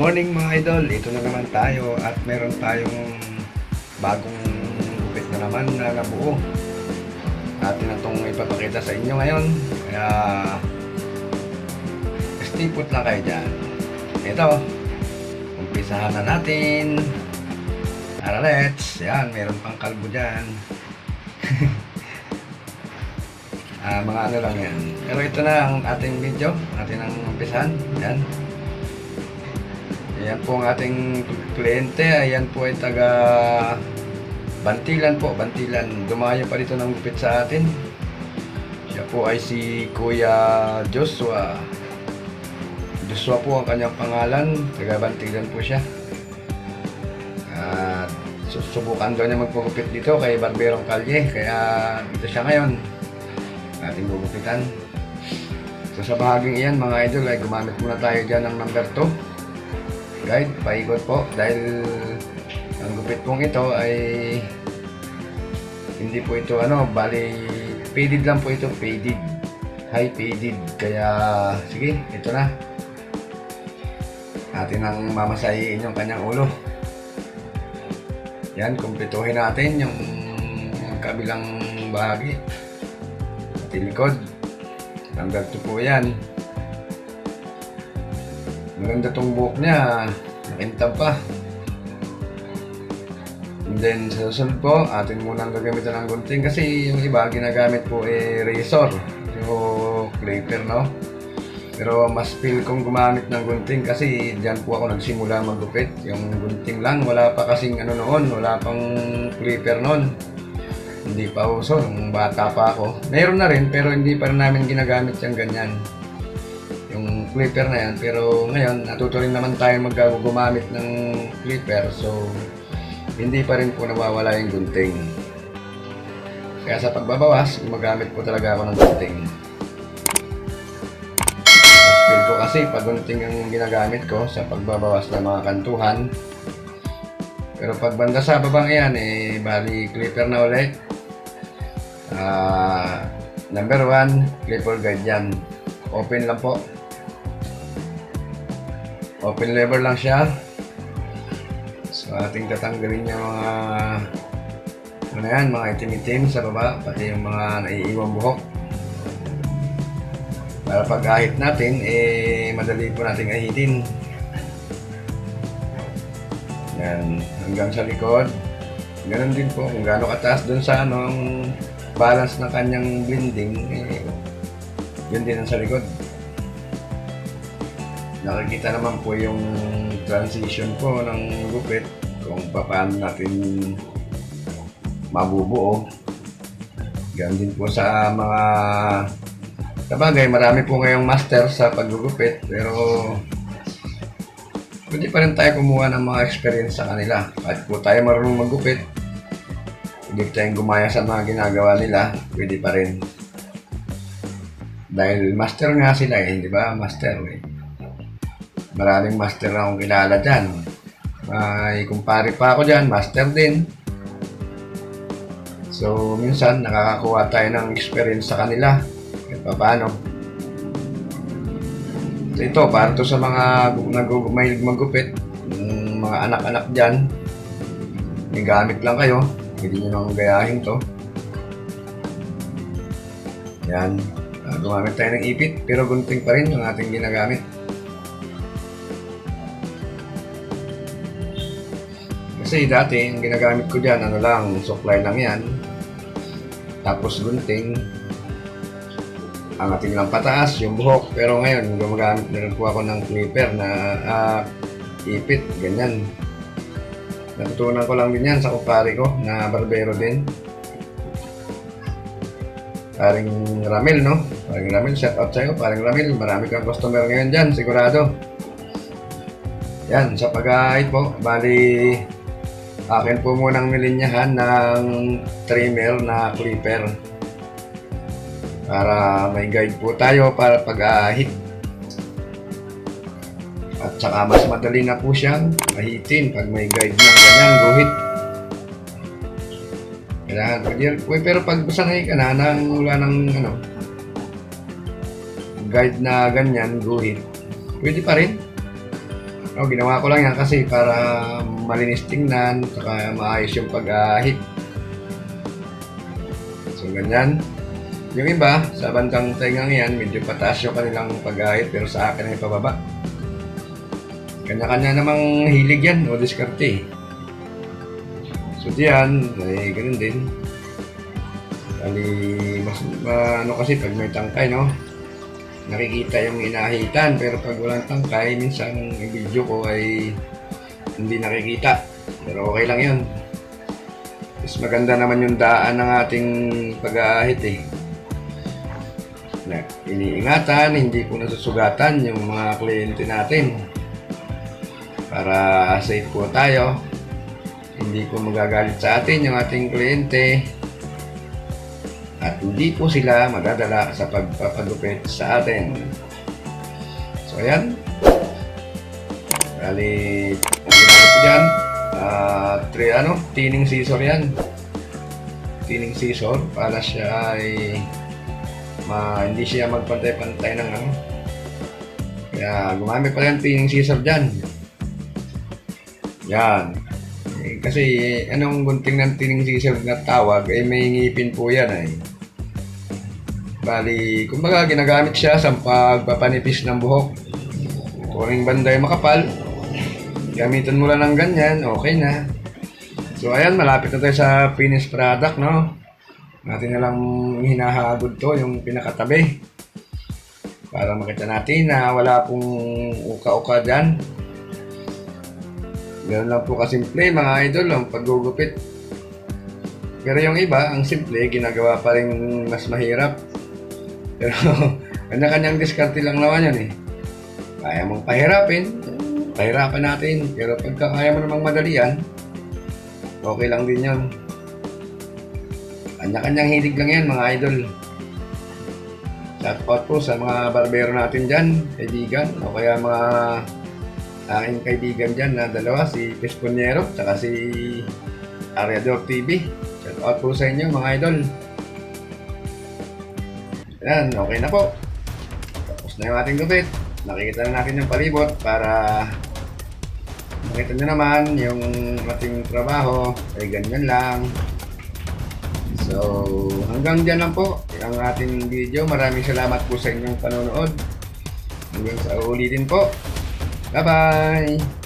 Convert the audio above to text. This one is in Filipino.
Morning mga idol, dito na naman tayo at meron tayong bagong gupit na naman na nabuo. Atin na itong ipapakita sa inyo ngayon. Kaya stay put lang kayo dyan. Ito, umpisahan na natin. Tara, let's. Yan, meron pang kalbo dyan. Mga ano lang yan. Pero ito na ang ating video. Atin ang umpisahan. Yan. Ayan po ang ating kliyente. Ayan po ay taga Bantilan po. Bantilan. Dumayo pa dito ng gupit sa atin. Siya po ay si Kuya Joshua. Joshua po ang kanyang pangalan. Taga Bantilan po siya. At susubukan daw niya magpagupit dito kay Barberong Kalye. Kaya dito siya ngayon. Ating gugupitan. So sa bahaging iyan mga idol ay gumamit muna tayo dyan ng number 2 guide, paikot po dahil ang gupit pong ito ay hindi po ito bali faded lang po ito, faded, high faded, kaya sige, ito na atin ang mamasahiin yung kanyang ulo. Yan, kumpletuhin natin yung kabilang bahagi at likod. Number 2 po yan. Maganda tong buhok niya, nakintab pa. And then sa susunod po, atin munang gagamitan ng gunting kasi yung iba ginagamit po razor, yung clipper, no? Pero mas feel kong gumamit ng gunting kasi diyan po ako nagsimula maggupit. Yung gunting lang, wala pa kasing noon, wala pang clipper noon. Hindi pa uso, nung bata pa ako. Mayroon na rin pero hindi pa rin namin ginagamit yung ganyan. Yung clipper na yan, pero ngayon natuto rin naman tayo gumamit ng clipper, so hindi pa rin po nawawala yung gunting. Kaya sa pagbabawas, gumagamit po talaga ako ng gunting. Mas feel ko kasi pag gunting ang ginagamit ko sa pagbabawas ng mga kantuhan. Pero pag banda sa babang yan, bali clipper na ulit. Number 1, clipper guide yan. Open lang po. Open lever lang siya. So ating tatanggalin yung mga mga itim-itim sa baba, pati yung mga naiiwang buhok. Para pag ahit natin, madali po nating ahitin. Yan, hanggang sa likod. Ganun din po, kung gaano kataas dun sa ang balance ng kanyang blending, yun din ang sa likod. Nakikita naman po yung transition po ng gupit kung paano natin mabubuo. Ganun din po sa mga sabagay, marami po ngayong master sa paggugupit, pero pwede pa rin tayo kumuha ng mga experience sa kanila. Kahit po tayo marunong maggupit, hindi tayong gumaya sa mga ginagawa nila, pwede pa rin. Dahil master nga sila di ba? Master Maraming master na akong kilala dyan. May kumpare pa ako dyan, master din. So, minsan nakakakuha tayo ng experience sa kanila. Kahit paano. So, ito, para to sa mga may magupit, mga anak-anak dyan. May gamit lang kayo. Pwede nyo nang gayahin to. Yan. Gumamit tayo ng ipit, pero gunting pa rin yung ating ginagamit. Kasi dati, yung ginagamit ko dyan, suklay lang yan. Tapos gunting. Ang ating lang pataas, yung buhok. Pero ngayon, gumagamit na rin po ako ng clipper na ipit, ganyan. Natutunan ko lang din yan sa kumpare ko, na barbero din. Paring Ramil, no? Paring Ramil, shout out sa'yo. Paring Ramil, marami kang customer ngayon dyan, sigurado. Yan, sa pag-ahit po, bali akin po munang nilinyahan ng trimmer na clipper para may guide po tayo para pag-ahit. At saka mas madali na po siyang mahitin pag may guide ng ganyan, guhit. Kailangan po, pero pag sanay ka na wala ng guide na ganyan, guhit, pwede pa rin. No, ginawa ko lang yan kasi para malinis tingnan, saka maayos yung pag-ahit. So, ganyan. Yung iba, sa bandang tengang yan, medyo pataas yung kanilang pag-ahit, pero sa akin ay pababa. Kanya-kanya namang hilig yan o diskarte. So, diyan, ay ganun din. Bali, mas ano kasi pag may tangkay, no? Nakikita yung inahitan, pero pag walang tangkay, minsan yung video ko ay hindi nakikita. Pero okay lang yun. Mas maganda naman yung daan ng ating pag-aahit eh. Na iniingatan, hindi po nasusugatan yung mga kliyente natin. Para safe po tayo. Hindi po magagalit sa atin yung ating kliyente. At hindi po sila madadala sa pagpapagupit sa atin. So, ayan. Bali, ginamit ko dyan. Tining scissor yan. Tining scissor para siya ay hindi siya magpantay-pantay ng ano. Kaya gumamit pa yan tining scissor dyan. Yan. Kasi anong gunting ng tining scissor na tawag ay may ngipin po yan ay. Bali, kumbaga ginagamit siya sa pagpapanipis ng buhok. Kung yung banday makapal, gamitan mo lang ng ganyan, okay na. So ayan, malapit na tayo sa finished product, no? Natin na lang hinahagod to, yung pinakatabi. Para makita natin na wala pong uka-uka dyan. Ganun lang po kasimple mga idol ang paggugupit. Pero yung iba, ang simple, ginagawa pa rin mas mahirap. Pero kanya-kanyang diskarte lang naman yun eh. Kaya mong pahirapan natin. Pero pagka kaya mo namang madalian, okay lang din yun. Kanya-kanyang hilig lang yan mga idol. Shout out po sa mga barbero natin dyan, kaibigan, o kaya mga aking kaibigan dyan na dalawa, si Pesponero at si Ariador TV. Shout out po sa inyo mga idol. Yan, okay na po. Tapos na yung ating gupit. Nakikita na natin yung palibot para makita nyo naman yung ating trabaho ay ganyan lang. So, hanggang dyan lang po ang ating video. Maraming salamat po sa inyong panonood. Hanggang sa ulitin po. Bye-bye!